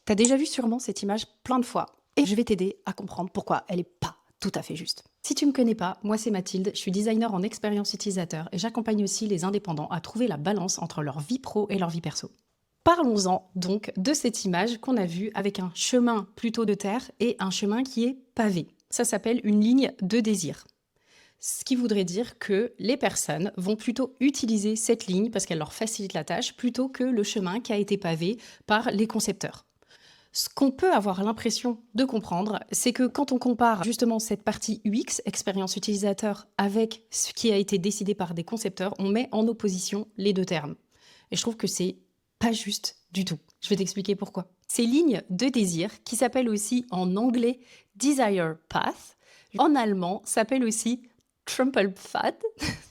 T'as déjà vu sûrement cette image plein de fois et je vais t'aider à comprendre pourquoi elle n'est pas tout à fait juste. Si tu ne me connais pas, moi c'est Mathilde, je suis designer en expérience utilisateur et j'accompagne aussi les indépendants à trouver la balance entre leur vie pro et leur vie perso. Parlons-en donc de cette image qu'on a vue avec un chemin plutôt de terre et un chemin qui est pavé. Ça s'appelle une ligne de désir. Ce qui voudrait dire que les personnes vont plutôt utiliser cette ligne parce qu'elle leur facilite la tâche plutôt que le chemin qui a été pavé par les concepteurs. Ce qu'on peut avoir l'impression de comprendre, c'est que quand on compare justement cette partie UX, expérience utilisateur, avec ce qui a été décidé par des concepteurs, on met en opposition les deux termes. Et je trouve que c'est pas juste du tout. Je vais t'expliquer pourquoi. Ces lignes de désir, qui s'appellent aussi en anglais Desire Path, en allemand s'appellent aussi Trampelpfad,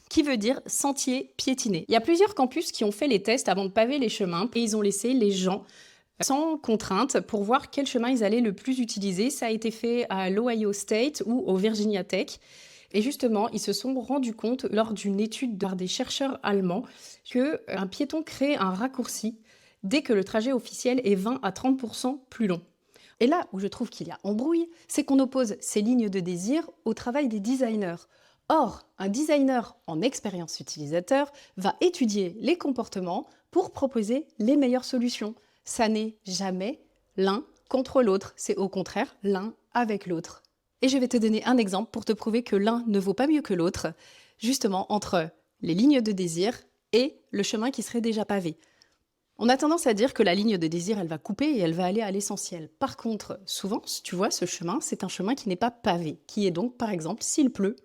qui veut dire sentier piétiné. Il y a plusieurs campus qui ont fait les tests avant de paver les chemins et ils ont laissé les gens sans contrainte pour voir quel chemin ils allaient le plus utiliser. Ça a été fait à l'Ohio State ou au Virginia Tech. Et justement, ils se sont rendus compte lors d'une étude par des chercheurs allemands qu'un piéton crée un raccourci dès que le trajet officiel est 20 à 30% plus long. Et là où je trouve qu'il y a embrouille, c'est qu'on oppose ces lignes de désir au travail des designers. Or, un designer en expérience utilisateur va étudier les comportements pour proposer les meilleures solutions. Ça n'est jamais l'un contre l'autre, c'est au contraire l'un avec l'autre. Et je vais te donner un exemple pour te prouver que l'un ne vaut pas mieux que l'autre, justement entre les lignes de désir et le chemin qui serait déjà pavé. On a tendance à dire que la ligne de désir, elle va couper et elle va aller à l'essentiel. Par contre, souvent, tu vois, ce chemin, c'est un chemin qui n'est pas pavé, qui est donc, par exemple, s'il pleut,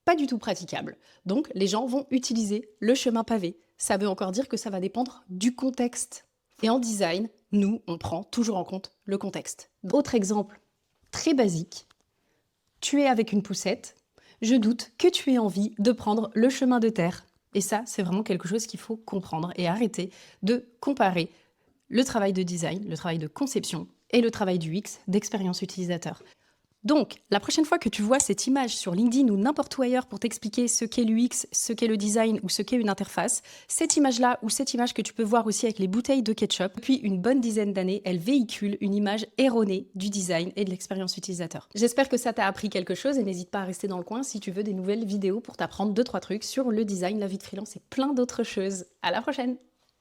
pas du tout praticable. Donc, les gens vont utiliser le chemin pavé. Ça veut encore dire que ça va dépendre du contexte. Et en design, nous, on prend toujours en compte le contexte. Autre exemple très basique, tu es avec une poussette, je doute que tu aies envie de prendre le chemin de terre. Et ça, c'est vraiment quelque chose qu'il faut comprendre et arrêter de comparer le travail de design, le travail de conception et le travail du UX, d'expérience utilisateur. Donc, la prochaine fois que tu vois cette image sur LinkedIn ou n'importe où ailleurs pour t'expliquer ce qu'est l'UX, ce qu'est le design ou ce qu'est une interface, cette image-là ou cette image que tu peux voir aussi avec les bouteilles de ketchup, depuis une bonne dizaine d'années, elle véhicule une image erronée du design et de l'expérience utilisateur. J'espère que ça t'a appris quelque chose et n'hésite pas à rester dans le coin si tu veux des nouvelles vidéos pour t'apprendre 2-3 trucs sur le design, la vie de freelance et plein d'autres choses. À la prochaine!